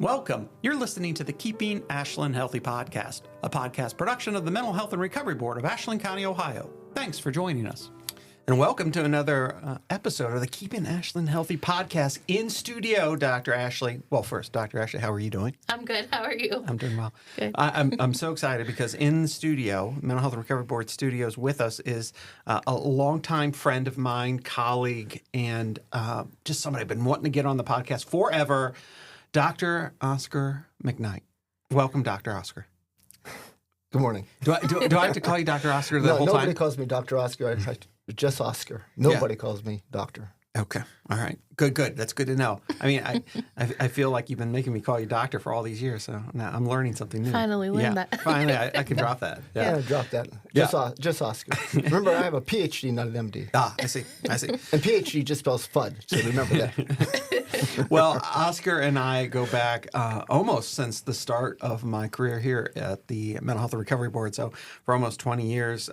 Welcome. You're listening to the Keeping Ashland Healthy podcast, a podcast production of the Mental Health and Recovery Board of Ashland County, Ohio. Thanks for joining us. And welcome to another episode of the Keeping Ashland Healthy podcast in studio, Dr. Ashley. Well, first, Dr. Ashley, how are you doing? I'm good. How are you? I'm doing well. Good. I'm so excited because in the studio, Mental Health and Recovery Board studios with us is a longtime friend of mine, colleague, and just somebody I've been wanting to get on the podcast forever, Dr. Oscar McKnight. Welcome, Dr. Oscar. Good morning. Do I have to call you Dr. Oscar the whole time? Nobody calls me Dr. Oscar. Just Oscar. Nobody calls me doctor. Okay. All right. Good. That's good to know. I mean, I feel like you've been making me call you doctor for all these years, so now I'm learning something new. Finally learned that. Finally, I can drop that. Yeah, drop that. Just Oscar. Remember, I have a PhD, not an MD. Ah, I see. And PhD just spells FUD, so remember that. Well, Oscar and I go back almost since the start of my career here at the Mental Health and Recovery Board, so for almost 20 years.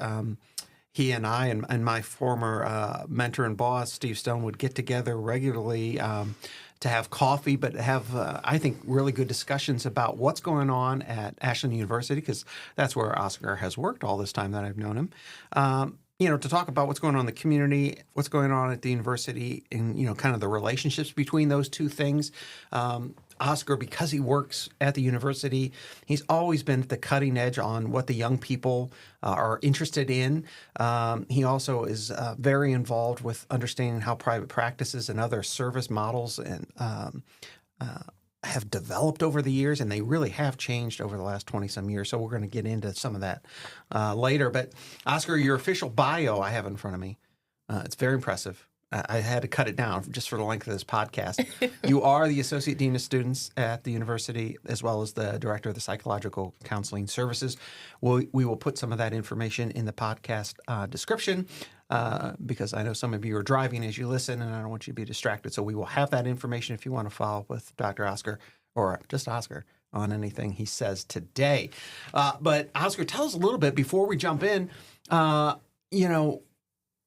He and I and my former mentor and boss, Steve Stone, would get together regularly to have coffee, but have, I think, really good discussions about what's going on at Ashland University, because that's where Oscar has worked all this time that I've known him. To talk about what's going on in the community, what's going on at the university, and, kind of the relationships between those two things. Oscar, because he works at the university, he's always been at the cutting edge on what the young people are interested in. He also is very involved with understanding how private practices and other service models and have developed over the years, and they really have changed over the last 20-some years. So we're going to get into some of that later. But Oscar, your official bio I have in front of me. It's very impressive. I had to cut it down just for the length of this podcast. You are the Associate Dean of Students at the university, as well as the Director of the Psychological Counseling Services. We will put some of that information in the podcast description because I know some of you are driving as you listen, and I don't want you to be distracted. So we will have that information if you want to follow up with Dr. Oscar or just Oscar on anything he says today. But Oscar, tell us a little bit before we jump in,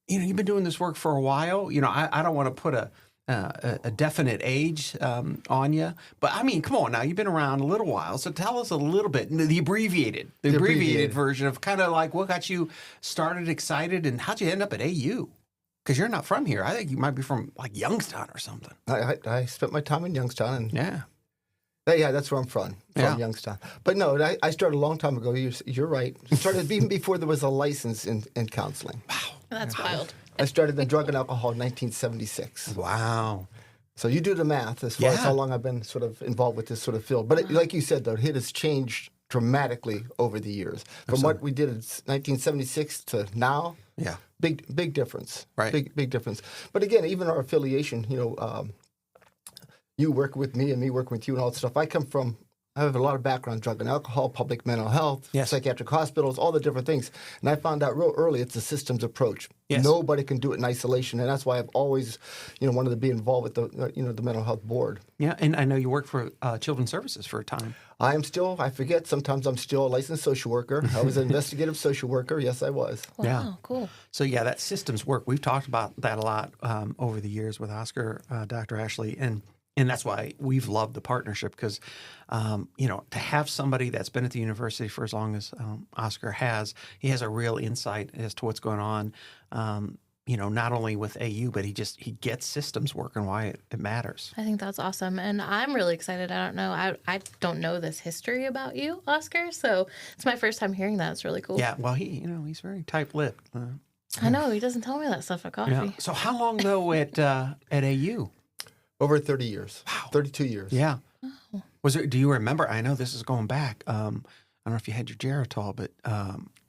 you've been doing this work for a while. I don't want to put a definite age on you, but I mean, come on now, you've been around a little while. So tell us a little bit, the abbreviated version of kind of like what got you started, excited, and how'd you end up at AU? Because you're not from here. I think you might be from like Youngstown or something. I spent my time in Youngstown. And yeah. Yeah, that's where I'm from Youngstown. But no, I started a long time ago. You're right. I started even before there was a license in counseling. Wow. That's wild. I started in drug and alcohol in 1976. Wow. So you do the math as far as how long I've been sort of involved with this sort of field. But like you said, though, it has changed dramatically over the years. From what we did in 1976 to now, big difference. Right. Big difference. But again, even our affiliation, you work with me and me working with you and all that stuff. I have a lot of background, drug and alcohol, public mental health, psychiatric hospitals, all the different things. And I found out real early it's a systems approach. Yes. Nobody can do it in isolation. And that's why I've always, wanted to be involved with the mental health board. Yeah, and I know you worked for Children's Services for a time. I forget, sometimes I'm still a licensed social worker. I was an investigative social worker. Yes, I was. Wow, cool. So that systems work, we've talked about that a lot over the years with Oscar, Dr. Ashley, and that's why we've loved the partnership because, to have somebody that's been at the university for as long as Oscar has, he has a real insight as to what's going on, not only with AU, but he gets systems work and why it matters. I think that's awesome. And I'm really excited. I don't know. I don't know this history about you, Oscar, so it's my first time hearing that. It's really cool. Yeah, well, he's very tight-lipped. I know. He doesn't tell me that stuff at coffee. Yeah. So how long, though, at AU? Over 30 years. Wow. 32 years. Yeah. Oh. Do you remember? I know this is going back. I don't know if you had your Geritol, but,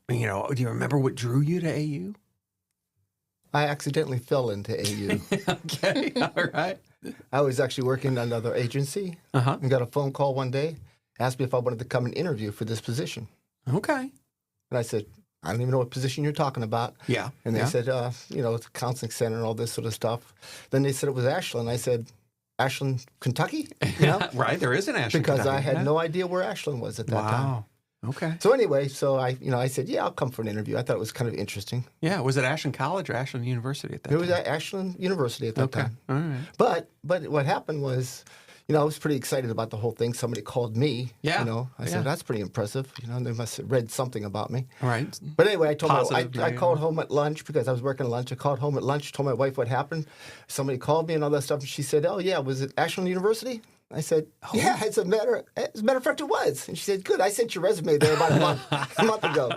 do you remember what drew you to AU? I accidentally fell into AU. Okay. All right. I was actually working at another agency and got a phone call one day, asked me if I wanted to come and interview for this position. Okay. And I said, I don't even know what position you're talking about. Yeah. And they said, it's a counseling center and all this sort of stuff. Then they said it was Ashland. I said, Ashland, Kentucky? Right, there is an Ashland, because Kentucky. I had no idea where Ashland was at that time. Wow. Okay. So anyway, I said, I'll come for an interview. I thought it was kind of interesting. Yeah. Was it Ashland College or Ashland University at that time? It was at Ashland University at that time. All right. But what happened was, I was pretty excited about the whole thing. Somebody called me. Yeah. I said, that's pretty impressive. They must have read something about me. Right. But anyway, I told I called home at lunch because I was working lunch. I called home at lunch, told my wife what happened. Somebody called me and all that stuff. And she said, oh, yeah, was it Ashland University? I said, yeah, as a matter of fact, it was. And she said, good, I sent your resume there about a month ago.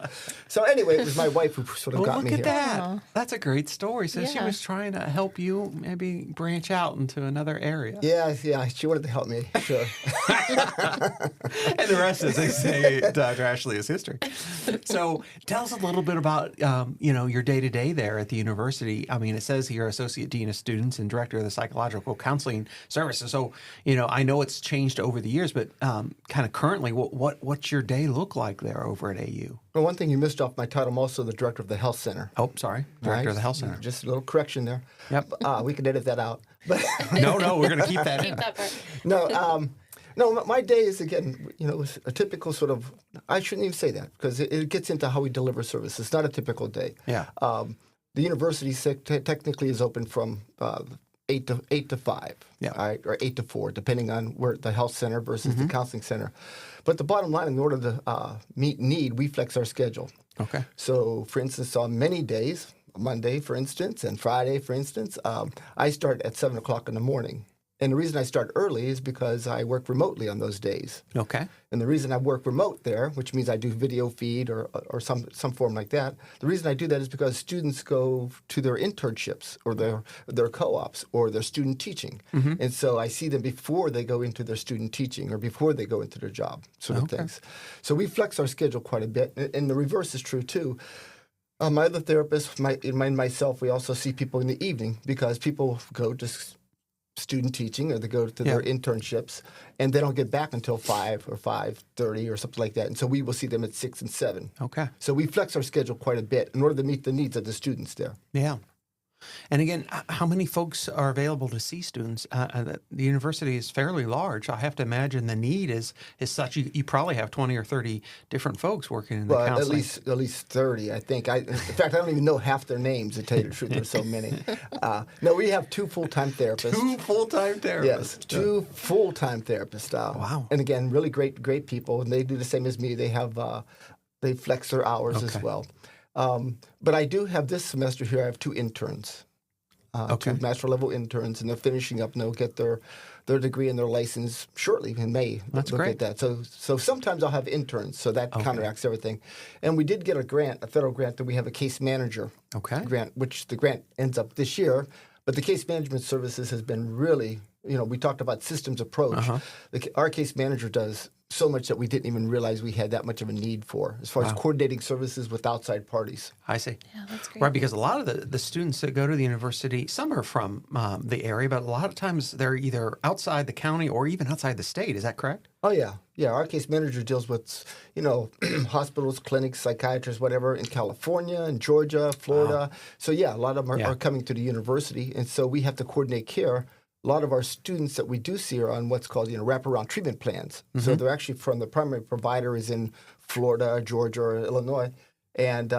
So anyway, it was my wife who sort of got me here. Look at that. That's a great story. So she was trying to help you maybe branch out into another area. Yeah, she wanted to help me, sure. And the rest, as they say, Dr. Ashley, is history. So tell us a little bit about, your day-to-day there at the university. I mean, it says here, Associate Dean of Students and Director of the Psychological Counseling Services. So, I know it's changed over the years, but kind of currently, what's your day look like there over at AU? Well, one thing you missed off my title, I'm also the Director of the Health Center. Oh, sorry. Director of the Health Center. Just a little correction there. Yep. We can edit that out. But No, we're going to keep that in. Keep that part. No, my day is, again, was a typical sort of, I shouldn't even say that because it gets into how we deliver service. It's not a typical day. Yeah. The university technically is open from 8 to 5, yeah, all right, or 8 to 4, depending on where the health center versus the counseling center. But the bottom line, in order to meet need, we flex our schedule. Okay. So, for instance, on many days, Monday, for instance, and Friday, for instance, I start at 7 o'clock in the morning. And the reason I start early is because I work remotely on those days. Okay. And the reason I work remote there, which means I do video feed or some form like that, the reason I do that is because students go to their internships or their co-ops or their student teaching. Mm-hmm. And so I see them before they go into their student teaching or before they go into their job sort of things. So we flex our schedule quite a bit. And the reverse is true too. My other therapist, myself, we also see people in the evening because people go to student teaching or they go to their internships and they don't get back until 5 or 5:30 or something like that. And so we will see them at 6 and 7. Okay. So we flex our schedule quite a bit in order to meet the needs of the students there. Yeah. And again, how many folks are available to see students? The university is fairly large. I have to imagine the need is such. You probably have 20 or 30 different folks working in the counseling. At least 30, I think. In fact, I don't even know half their names, to tell you the truth. There's so many. No, we have 2 full-time therapists. 2 full-time therapists? Yes, 2 full-time therapists. Wow. And again, really great people. And they do the same as me. They have they flex their hours as well. But I do have this semester here, I have 2 interns, 2 master level interns, and they're finishing up and they'll get their degree and their license shortly in May. That's great. At that. So sometimes I'll have interns, so that counteracts everything. And we did get a federal grant that we have a case manager grant, which the grant ends up this year. But the case management services has been really, we talked about systems approach. Our case manager does so much that we didn't even realize we had that much of a need for, as far as coordinating services with outside parties. I see. Yeah, that's great. Right, because a lot of the students that go to the university, some are from the area, but a lot of times they're either outside the county or even outside the state. Is that correct? Oh, yeah. Yeah, our case manager deals with, hospitals, clinics, psychiatrists, whatever, in California, in Georgia, Florida. Wow. So, yeah, a lot of them are coming to the university, and so we have to coordinate care. A lot of our students that we do see are on what's called, wraparound treatment plans. Mm-hmm. So they're actually from the primary provider is in Florida, Georgia, or Illinois, and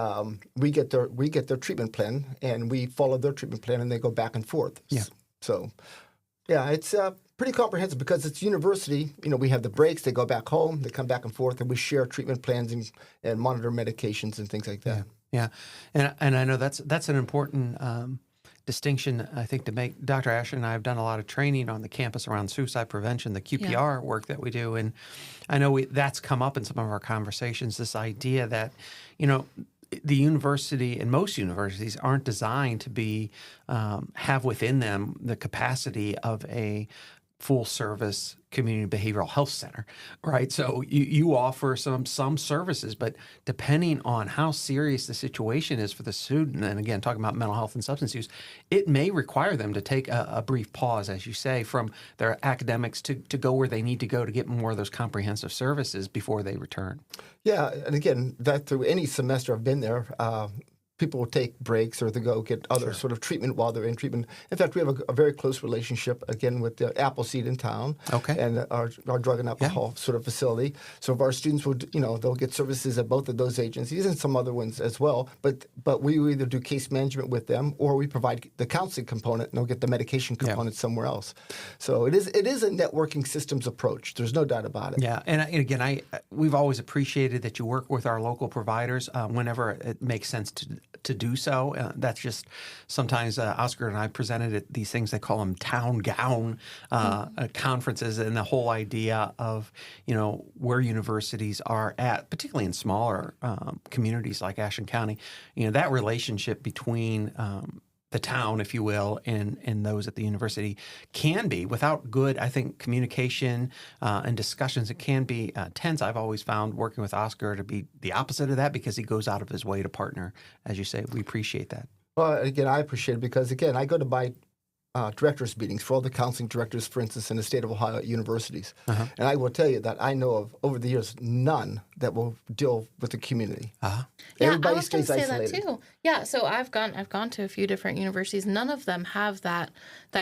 we get their treatment plan, and we follow their treatment plan, and they go back and forth. Yeah. So, yeah, it's pretty comprehensive because it's university. We have the breaks. They go back home. They come back and forth, and we share treatment plans and monitor medications and things like that. Yeah. And I know that's an important distinction, I think, to make. Dr. Ashland and I have done a lot of training on the campus around suicide prevention, the QPR work that we do. And I know that's come up in some of our conversations, this idea that, the university and most universities aren't designed to be have within them the capacity of a full-service community behavioral health center, right? So you offer some services, but depending on how serious the situation is for the student, and again, talking about mental health and substance use, it may require them to take a brief pause, as you say, from their academics to go where they need to go to get more of those comprehensive services before they return. Yeah, and again, that through any semester I've been there, people will take breaks or they go get other sort of treatment while they're in treatment. In fact, we have a very close relationship, again, with the Appleseed in town and our drug and alcohol sort of facility. So if our students would, they'll get services at both of those agencies and some other ones as well. But we either do case management with them or we provide the counseling component and they'll get the medication component somewhere else. So it is a networking systems approach. There's no doubt about it. Yeah, and again, we've always appreciated that you work with our local providers whenever it makes sense to do so. That's just sometimes Oscar and I presented at these things, they call them town gown conferences, and the whole idea of, where universities are at, particularly in smaller communities like Ashland County, that relationship between the town, if you will, and those at the university can be, without good, I think, communication and discussions, it can be tense. I've always found working with Oscar to be the opposite of that because he goes out of his way to partner. As you say, we appreciate that. Well, again, I appreciate it because, again, I go to my directors' meetings for all the counseling directors, for instance, in the state of Ohio at universities. And I will tell you that I know of, over the years, none that will deal with the community. Everybody stays isolated. I was going to say that too. Yeah, so I've gone to a few different universities. None of them have that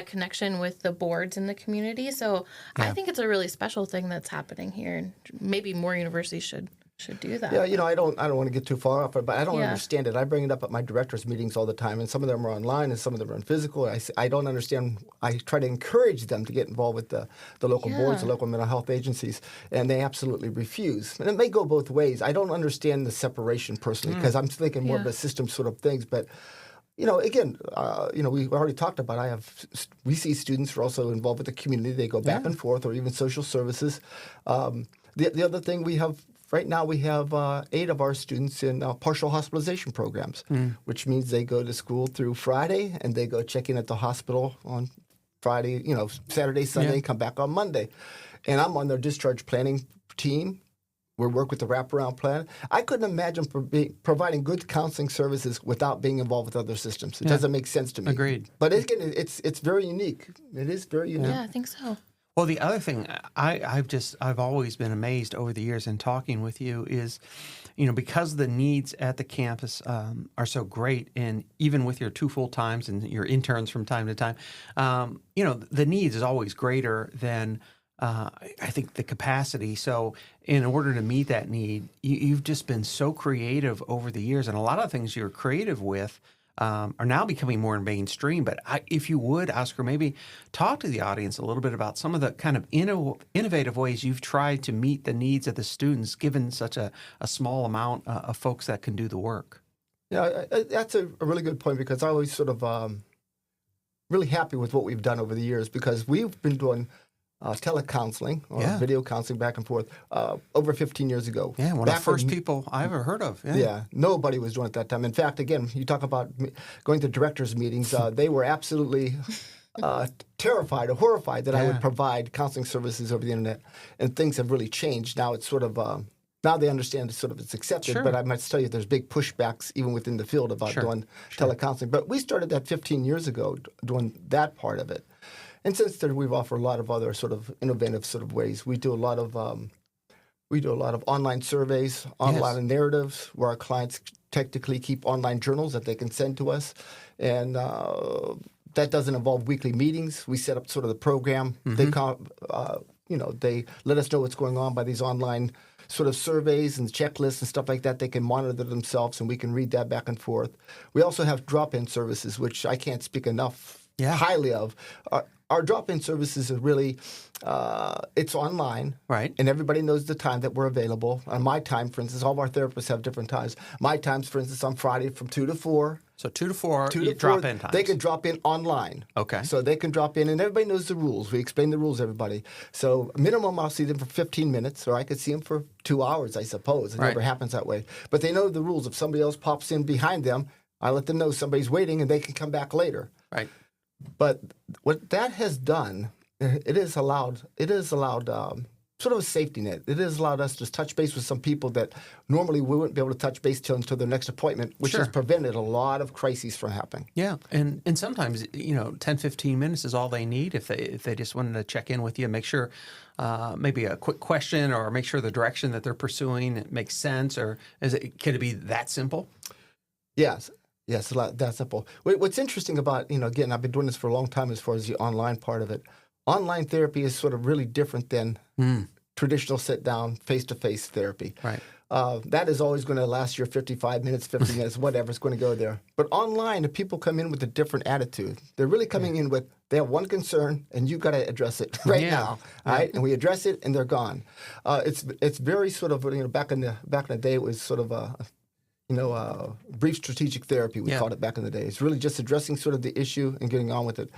connection with the boards in the community. So I think it's a really special thing that's happening here, and maybe more universities should do that. Yeah, I don't want to get too far off it, but I don't understand it. I bring it up at my directors' meetings all the time, and some of them are online and some of them are in physical. I don't understand. I try to encourage them to get involved with the local boards, the local mental health agencies, and they absolutely refuse. And it may go both ways. I don't understand the separation personally because I'm thinking more of a system sort of things, but again, we already talked about. We see students who are also involved with the community. They go back and forth, or even social services. The other thing we have. Right now, we have 8 of our students in partial hospitalization programs, which means they go to school through Friday and they go check in at the hospital on Friday, Saturday, Sunday, come back on Monday. And I'm on their discharge planning team. We work with the wraparound plan. I couldn't imagine providing good counseling services without being involved with other systems. It doesn't make sense to me. Agreed. But again, it's very unique. It is very unique. Yeah, I think so. Well, the other thing I've always been amazed over the years in talking with you is, because the needs at the campus are so great, and even with your 2 full times and your interns from time to time, the needs is always greater than I think the capacity. So in order to meet that need, you've just been so creative over the years, and a lot of things you're creative with are now becoming more mainstream. But if you would, Oscar, maybe talk to the audience a little bit about some of the kind of innovative ways you've tried to meet the needs of the students, given such a small amount of folks that can do the work. Yeah, that's a really good point, because I always sort of really happy with what we've done over the years, because we've been doing telecounseling or video counseling back and forth over 15 years ago. Yeah, one of the first people I ever heard of. Yeah, nobody was doing it at that time. In fact, again, you talk about going to directors' meetings, they were absolutely terrified or horrified that I would provide counseling services over the internet, and things have really changed. Now it's sort of, now they understand it's accepted, but I must tell you there's big pushbacks even within the field about doing telecounseling. But we started that 15 years ago, doing that part of it. And since then, we've offered a lot of other sort of innovative sort of ways. We do a lot of online surveys, online narratives, where our clients technically keep online journals that they can send to us, and that doesn't involve weekly meetings. We set up sort of the program. They they let us know what's going on by these online sort of surveys and checklists and stuff like that. They can monitor themselves, and we can read that back and forth. We also have drop-in services, which I can't speak enough highly of. Our drop-in services is really, it's online, and everybody knows the time that we're available. On my time, for instance, all of our therapists have different times. My time's, for instance, on Friday from 2 to 4. So 2 to 4, drop-in times. They can drop in online. Okay. So they can drop in, and everybody knows the rules. We explain the rules to everybody. So minimum, I'll see them for 15 minutes, or I could see them for 2 hours, I suppose. It never happens that way. But they know the rules. If somebody else pops in behind them, I let them know somebody's waiting, and they can come back later. Right. But what that has done, it has allowed sort of a safety net. It has allowed us to touch base with some people that normally we wouldn't be able to touch base until their next appointment, which has prevented a lot of crises from happening. Yeah, and sometimes 10, 15 minutes is all they need if they just wanted to check in with you and make sure maybe a quick question, or make sure the direction that they're pursuing makes sense, or could it be that simple? Yes. Yes, a lot that simple. What's interesting about, again, I've been doing this for a long time as far as the online part of it. Online therapy is sort of really different than traditional sit-down, face-to-face therapy. Right. That is always going to last your 55 minutes, 50 minutes, whatever. It's going to go there. But online, the people come in with a different attitude. They're really coming in with, they have one concern, and you've got to address it now. All right? And we address it, and they're gone. It's very sort of, back in the day, it was sort of brief strategic therapy, we called it back in the day. It's really just addressing sort of the issue and getting on with it.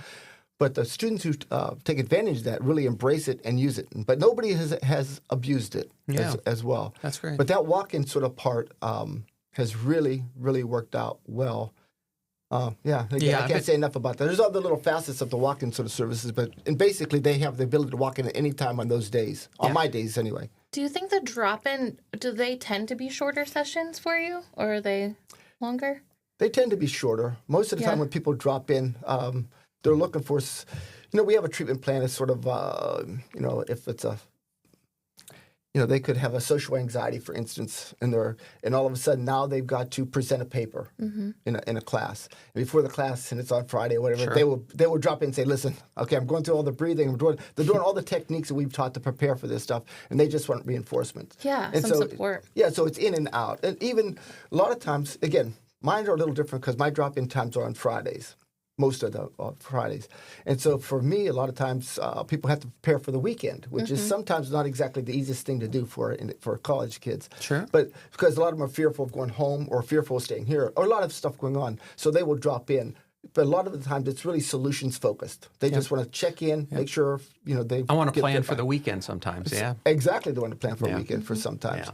But the students who take advantage of that really embrace it and use it. But nobody has abused it as well. That's great. But that walk-in sort of part has really, really worked out well. I can't say enough about that. There's other little facets of the walk-in sort of services, and basically they have the ability to walk in at any time on those days, on my days anyway. Do you think the drop-in, do they tend to be shorter sessions for you, or are they longer? They tend to be shorter. Most of the time when people drop in, they're looking for, we have a treatment plan that's sort of, if it's they could have a social anxiety, for instance, and all of a sudden now they've got to present a paper in a class. And before the class, and it's on Friday or whatever, they will drop in and say, listen, okay, I'm going through all the breathing. They're doing all the techniques that we've taught to prepare for this stuff, and they just want reinforcement. Yeah, and some support. Yeah, so it's in and out. And even a lot of times, again, mine are a little different because my drop-in times are on Fridays. Most of the Fridays. And so for me, a lot of times people have to prepare for the weekend, which is sometimes not exactly the easiest thing to do for college kids. Sure. But because a lot of them are fearful of going home or fearful of staying here, or a lot of stuff going on, so they will drop in. But a lot of the times it's really solutions focused. They just want to check in, make sure, they I want to plan for the weekend sometimes, Exactly, they want to plan for a weekend for sometimes. Yeah.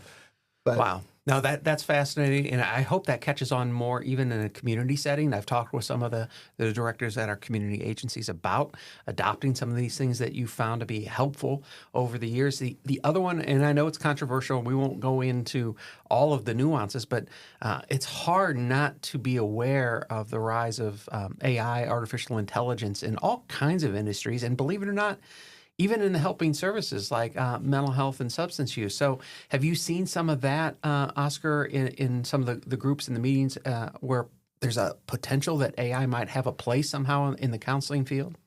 But, wow. No, that's fascinating, and I hope that catches on more even in a community setting. I've talked with some of the directors at our community agencies about adopting some of these things that you found to be helpful over the years. The other one, and I know it's controversial, we won't go into all of the nuances, but it's hard not to be aware of the rise of AI, artificial intelligence, in all kinds of industries, and believe it or not, even in the helping services like mental health and substance use. So have you seen some of that, Oscar, in some of the groups and the meetings where there's a potential that AI might have a place somehow in the counseling field?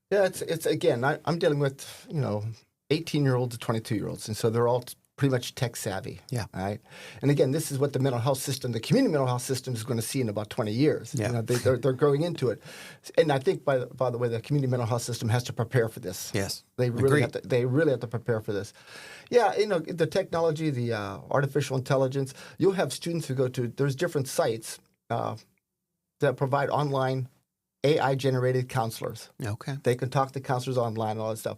Yeah, it's again, I'm dealing with, 18-year-olds to 22-year-olds, and so they're all pretty much tech savvy. Yeah. Right. And again, this is what the mental health system, the community mental health system, is going to see in about 20 years. Yeah. They're growing into it, and I think by the way, the community mental health system has to prepare for this. Yes. They really have to prepare for this. Yeah. The technology, the artificial intelligence. You'll have students who go to. There's different sites that provide online AI generated counselors. Okay. They can talk to counselors online and all that stuff.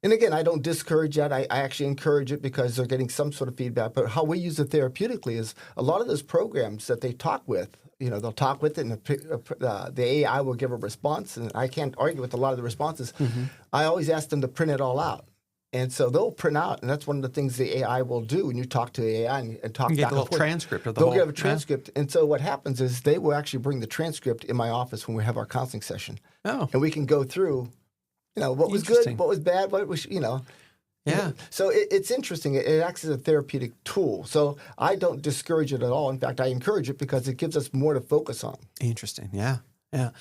And again, I don't discourage that. I actually encourage it because they're getting some sort of feedback. But how we use it therapeutically is a lot of those programs that they talk with, they'll talk with it and the AI will give a response. And I can't argue with a lot of the responses. I always ask them to print it all out. And so they'll print out, and that's one of the things the AI will do when you talk to the AI and talk back and forth. You get a little transcript of the They'll get a transcript. And so what happens is they will actually bring the transcript in my office when we have our counseling session. Oh. And we can go through what was good, what was bad, what was, Yeah. So it's interesting. It acts as a therapeutic tool. So I don't discourage it at all. In fact, I encourage it because it gives us more to focus on. Interesting. Yeah. Yeah.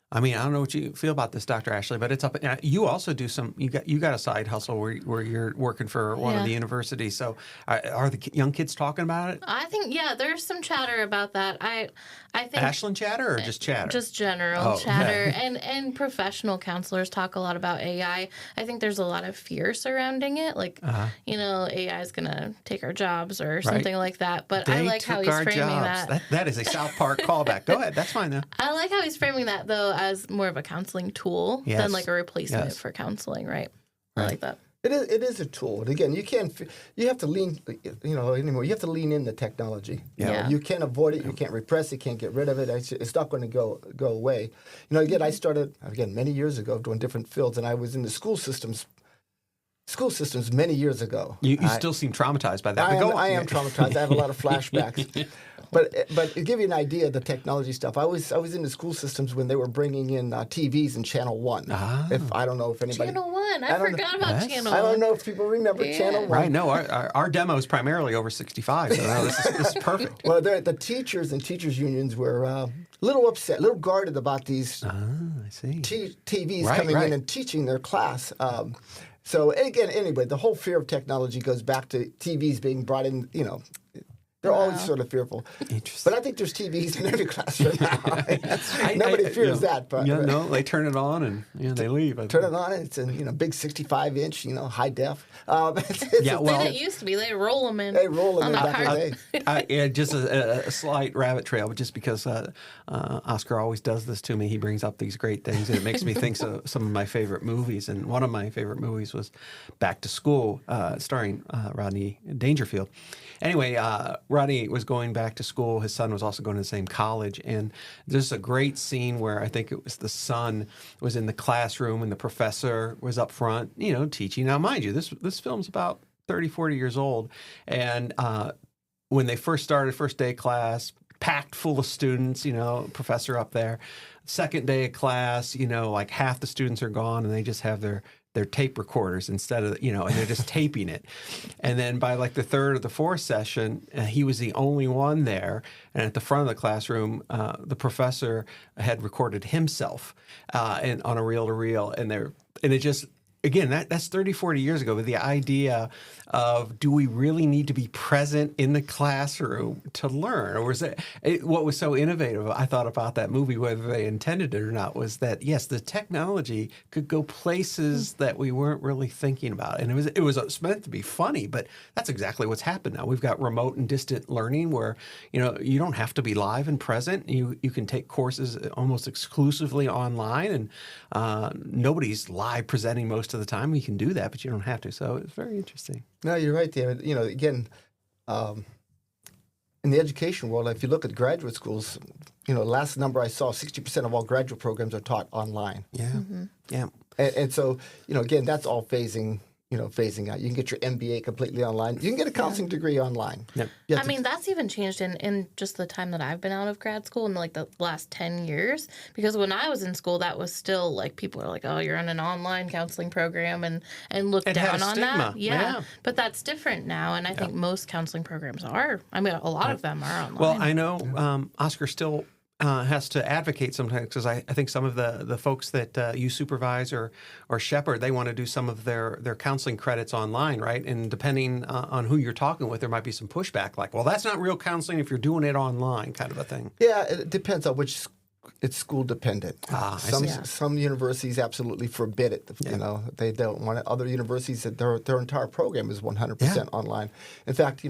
I mean, I don't know what you feel about this, Dr. Ashley, but it's up. You also do you got a side hustle where you're working for one of the universities. So are the young kids talking about it? I think, there's some chatter about that. I think Ashland chatter or just chatter? Just general chatter. And professional counselors talk a lot about AI. I think there's a lot of fear surrounding it. Like, AI is going to take our jobs or something like that. But I like how he's framing that. That is a South Park callback. Go ahead. That's fine, though. I like how he's framing that, though, as more of a counseling tool than like a replacement for counseling, right? I like that. It is a tool. And again, you have to lean, anymore. You have to lean in the technology. You can't avoid it. You can't repress it. Can't get rid of it. It's not going to go away. Again, I started, many years ago doing different fields, and I was in the school systems school systems many years ago. You still seem traumatized by that. I am traumatized. I have a lot of flashbacks. But to give you an idea of the technology stuff, I was in the school systems when they were bringing in TVs in Channel 1. I don't know if anybody... Channel 1. I forgot about Channel 1. I don't know if people remember Channel 1. Right. No, our demo is primarily over 65, so no, this is perfect. Well, the teachers and teachers unions were a little upset, a little guarded about these I see. TVs coming in and teaching their class. So again, anyway, the whole fear of technology goes back to TVs being brought in, they're always sort of fearful. Interesting. But I think there's TVs in every classroom now. Nobody fears that. But no, they turn it on and they leave. Turn it on and it's in big 65-inch, high def. It used to be. They roll them in. They roll them in back in the day. Just a slight rabbit trail, just because Oscar always does this to me. He brings up these great things, and it makes me think of some of my favorite movies. And one of my favorite movies was Back to School, starring Rodney Dangerfield. Anyway, Rodney was going back to school. His son was also going to the same college. And there's a great scene where I think it was the son was in the classroom and the professor was up front, teaching. Now, mind you, this film's about 30, 40 years old. And when they first started, first day of class, packed full of students, professor up there. Second day of class, like half the students are gone and they just have their tape recorders instead of, and they're just taping it. And then by like the third or the fourth session, he was the only one there. And at the front of the classroom, the professor had recorded himself on a reel-to-reel. And it just, again, that's 30, 40 years ago, but the idea of, do we really need to be present in the classroom to learn? Or was what was so innovative, I thought, about that movie, whether they intended it or not, was that, yes, the technology could go places that we weren't really thinking about. And it was meant to be funny, but that's exactly what's happened now. We've got remote and distant learning where, you don't have to be live and present. You can take courses almost exclusively online, and nobody's live presenting most of the time. You can do that, but you don't have to. So it's very interesting. No, you're right, David. Again, in the education world, if you look at graduate schools, last number I saw, 60% of all graduate programs are taught online. Yeah, yeah. And so, again, that's all phasing out. You can get your MBA completely online. You can get a counseling degree online. Yep. That's even changed in just the time that I've been out of grad school in like the last 10 years. Because when I was in school, that was still like, people were like, oh, you're on an online counseling program and look down on that. Yeah. But that's different now. And I think most counseling programs are. I mean, a lot of them are online. Well, I know Oscar still has to advocate sometimes, because I think some of the folks that you supervise or shepherd, they want to do some of their counseling credits online, right? And depending on who you're talking with, there might be some pushback, like, well, that's not real counseling if you're doing it online, kind of a thing. Yeah, it depends on which. It's school dependent. Some universities absolutely forbid it. They don't want it. Other universities, their entire program is 100% online. In fact,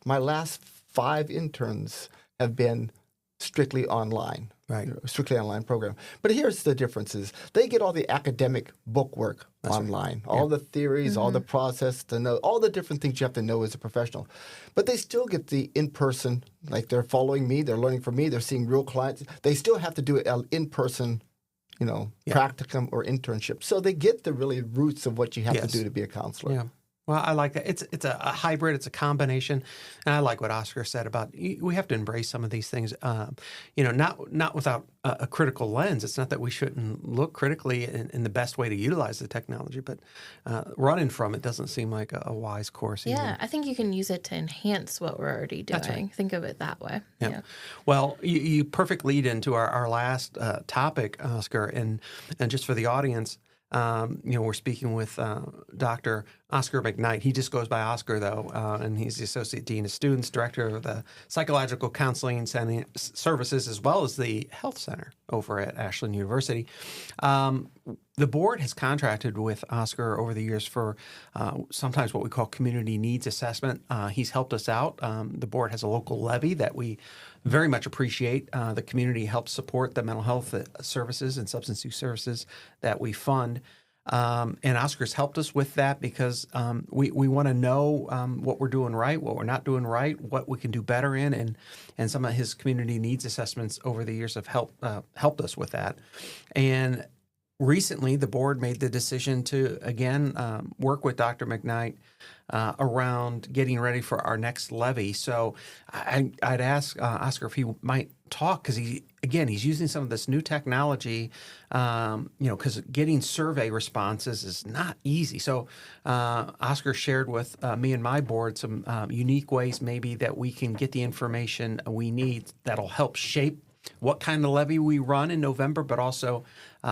my last 5 interns have been strictly online, right? Strictly online program. But here's the differences. They get all the academic book work online, all the theories, all the process to know, all the different things you have to know as a professional. But they still get the in-person, like they're following me, they're learning from me, they're seeing real clients. They still have to do an in-person, practicum or internship. So they get the really roots of what you have to do to be a counselor. Yeah. Well, I like that. It's a hybrid. It's a combination, and I like what Oscar said about we have to embrace some of these things. Not without a critical lens. It's not that we shouldn't look critically in the best way to utilize the technology, but running from it doesn't seem like a wise course. Yeah, either. I think you can use it to enhance what we're already doing. That's right. Think of it that way. Yeah. Well, you perfect lead into our last topic, Oscar, and just for the audience. We're speaking with Dr. Oscar McKnight. He just goes by Oscar, though, and he's the Associate Dean of Students, Director of the Psychological Counseling Services, as well as the Health Center over at Ashland University. The board has contracted with Oscar over the years for sometimes what we call community needs assessment. He's helped us out. The board has a local levy that we very much appreciate. The community helps support the mental health services and substance use services that we fund. And Oscar's helped us with that because we want to know what we're doing right, what we're not doing right, what we can do better in, and some of his community needs assessments over the years have helped us with that. And recently, the board made the decision to, again, work with Dr. McKnight around getting ready for our next levy. So I'd ask Oscar if he might talk, because he's using some of this new technology, because getting survey responses is not easy. So Oscar shared with me and my board some unique ways maybe that we can get the information we need that'll help shape what kind of levy we run in November, but also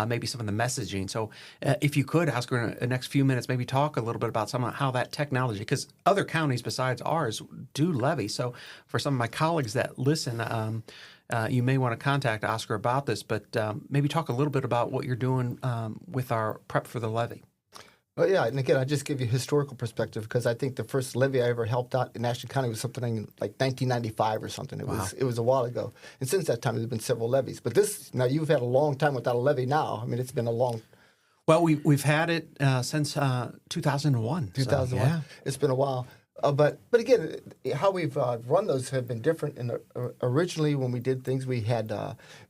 maybe some of the messaging. So if you could, Oscar, in the next few minutes, maybe talk a little bit about some of how that technology, because other counties besides ours do levy. So for some of my colleagues that listen, you may want to contact Oscar about this, but maybe talk a little bit about what you're doing with our prep for the levy. Well, yeah, and again, I just give you historical perspective, because I think the first levy I ever helped out in Ashland County was something like 1995 or something. It was a while ago, and since that time, there's been several levies. But now you've had a long time without a levy. Now, I mean, it's been a long. Well, we've had it since 2001. 2001. So, yeah. It's been a while. But again, how we've run those have been different. And originally, when we did things, we had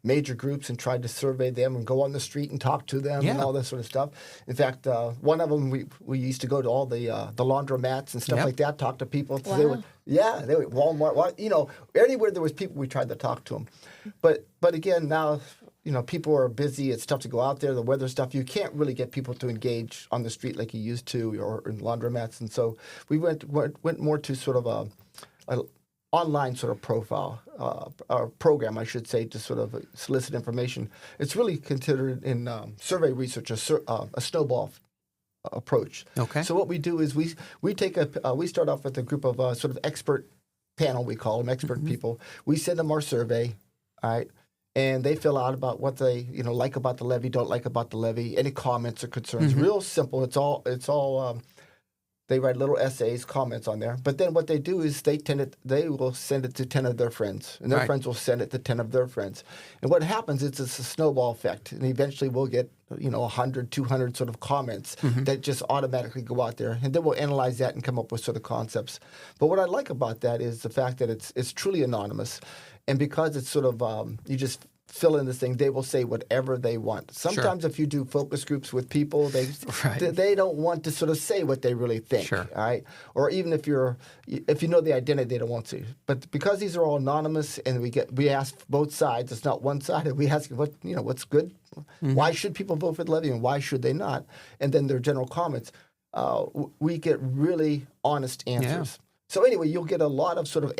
major groups and tried to survey them and go on the street and talk to them and all that sort of stuff. In fact, one of them, we used to go to all the laundromats and stuff like that, talk to people. Wow. They would Walmart, anywhere there was people, we tried to talk to them. But again, now, people are busy. It's tough to go out there. The weather stuff, you can't really get people to engage on the street like you used to, or in laundromats. And so we went more to sort of a online sort of profile, or program, I should say, to sort of solicit information. It's really considered in survey research a snowball approach. Okay. So what we do is we take we start off with a group of sort of expert panel, we call them expert people. We send them our survey, all right. And they fill out about what they, like about the levy, don't like about the levy, any comments or concerns. Real simple. It's all. They write little essays, comments on there. But then what they do is they will send it to 10 of their friends, and their friends will send it to 10 of their friends. And what happens is it's a snowball effect, and eventually we'll get 100, 200 sort of comments that just automatically go out there, and then we'll analyze that and come up with sort of concepts. But what I like about that is the fact that it's truly anonymous. And because it's sort of, you just fill in this thing, they will say whatever they want. Sometimes if you do focus groups with people, they don't want to sort of say what they really think, all right? Or even if you know the identity, they don't want to. But because these are all anonymous, and we ask both sides, it's not one-sided. We ask what's good, why should people vote for the levy, and why should they not? And then their general comments. We get really honest answers. Yeah. So anyway, you'll get a lot of sort of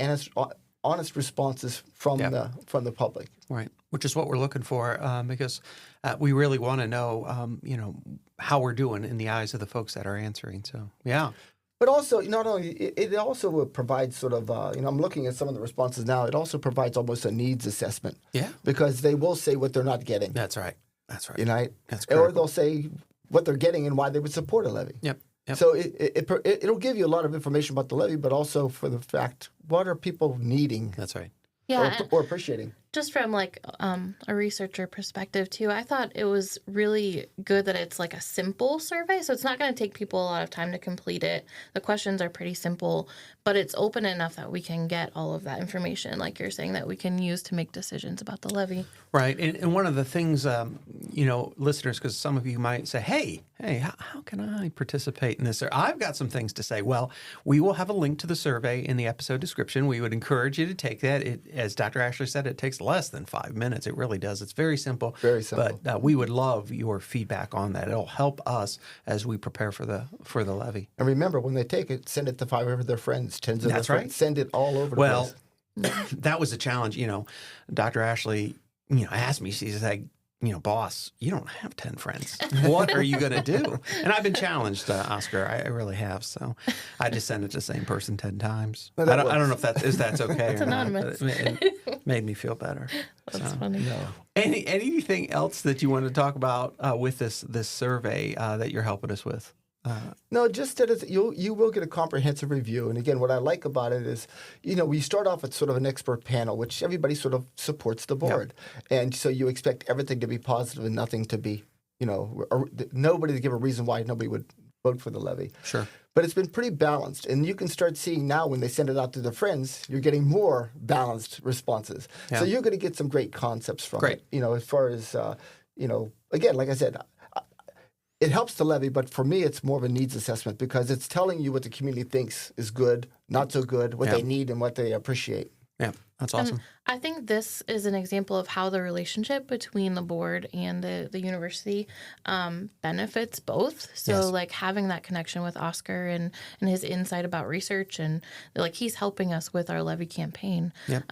honest responses from the public. Right, which is what we're looking for, because we really want to know, how we're doing in the eyes of the folks that are answering. So, yeah. But also, not only, it also provides sort of, I'm looking at some of the responses now, it also provides almost a needs assessment. Yeah. Because they will say what they're not getting. That's right. That's right. That's critical. Or they'll say what they're getting and why they would support a levy. Yep. So it'll give you a lot of information about the levy, but also for the fact, what are people needing? That's right. Yeah, or appreciating. Just from a researcher perspective too, I thought it was really good that it's like a simple survey. So it's not going to take people a lot of time to complete it. The questions are pretty simple, but it's open enough that we can get all of that information, like you're saying, that we can use to make decisions about the levy. Right. And one of the things, listeners, because some of you might say, hey, how can I participate in this? Or I've got some things to say. Well, we will have a link to the survey in the episode description. We would encourage you to take that. As Dr. Ashley said, it takes less than 5 minutes. It really does. It's very simple. Very simple. But we would love your feedback on that. It'll help us as we prepare for the levy. And remember, when they take it, send it to 5 of their friends, 10 of their friends. Send it all over the place. Well, that was a challenge. Dr. Ashley, asked me, she's like, boss, you don't have 10 friends. What are you going to do? And I've been challenged, Oscar. I really have. So I just send it to the same person 10 times. I don't know if that's okay or anonymous. Not, but it made me feel better. That's funny. No. Anything else that you want to talk about with this survey that you're helping us with? No, just that you will get a comprehensive review. And again, what I like about it is, we start off with sort of an expert panel, which everybody sort of supports the board. Yep. And so you expect everything to be positive and nothing to be, nobody to give a reason why nobody would vote for the levy. Sure. But it's been pretty balanced. And you can start seeing now when they send it out to their friends, you're getting more balanced responses. Yeah. So you're going to get some great concepts from it. As far as, again, like I said, it helps to levy, but for me, it's more of a needs assessment because it's telling you what the community thinks is good, not so good, what they need and what they appreciate. Yeah, that's awesome. And I think this is an example of how the relationship between the board and the university benefits both. So like having that connection with Oscar and his insight about research and like he's helping us with our levy campaign. Yep.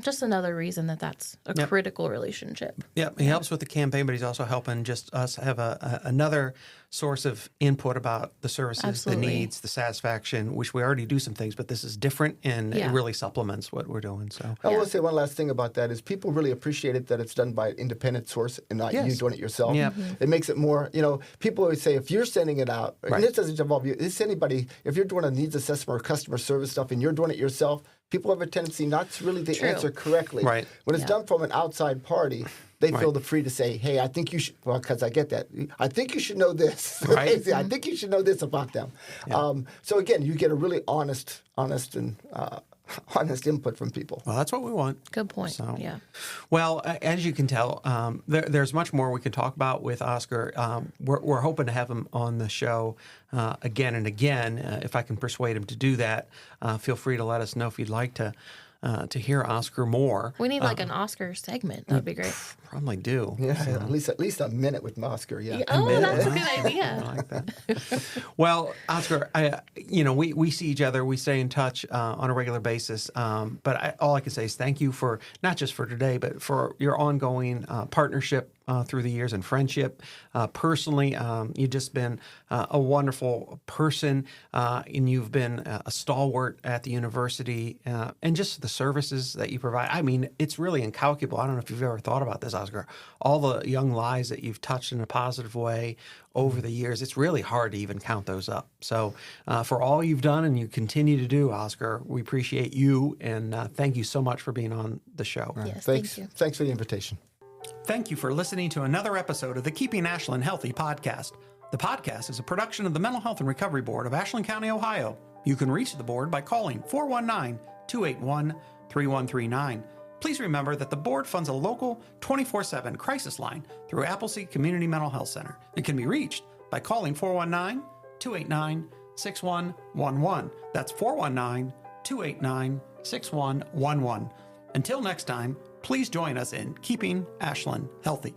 Just another reason that's a critical relationship. Yeah, he helps with the campaign, but he's also helping just us have another source of input about the services, the needs, the satisfaction, which we already do some things, but this is different and it really supplements what we're doing. So I will say one last thing about that is people really appreciate it that it's done by an independent source and not you doing it yourself. Yeah. It makes it more, people always say if you're sending it out, and this doesn't involve you, it's anybody, if you're doing a needs assessment or customer service stuff and you're doing it yourself, people have a tendency not to really answer correctly. Right. When it's done from an outside party, they feel the free to say, hey, I think you should, well, because I get that. I think you should know this. Right. I think you should know this about them. Yeah. So again, you get a really honest and honest input from people. Well, that's what we want. Good point. So, yeah. Well, as you can tell, there's much more we can talk about with Oscar. We're hoping to have him on the show again and again. If I can persuade him to do that, feel free to let us know if you'd like to hear Oscar more. We need like an Oscar segment. That would be great. Probably do. Yeah, so. at least a minute with Oscar. Yeah. Oh, that's a good idea. I like that. Well, Oscar, we see each other. We stay in touch on a regular basis. But all I can say is thank you for not just for today, but for your ongoing partnership through the years and friendship. Personally, you've just been a wonderful person, and you've been a stalwart at the university, and just the services that you provide. I mean, it's really incalculable. I don't know if you've ever thought about this, Oscar. All the young lives that you've touched in a positive way over the years, it's really hard to even count those up. So for all you've done and you continue to do, Oscar, we appreciate you, and thank you so much for being on the show. Yes, thanks. Thank you. Thanks for the invitation. Thank you for listening to another episode of the Keeping Ashland Healthy podcast. The podcast is a production of the Mental Health and Recovery Board of Ashland County, Ohio. You can reach the board by calling 419-281-3139. Please remember that the board funds a local 24/7 crisis line through Appleseed Community Mental Health Center. It can be reached by calling 419-289-6111. That's 419-289-6111. Until next time, please join us in Keeping Ashland Healthy.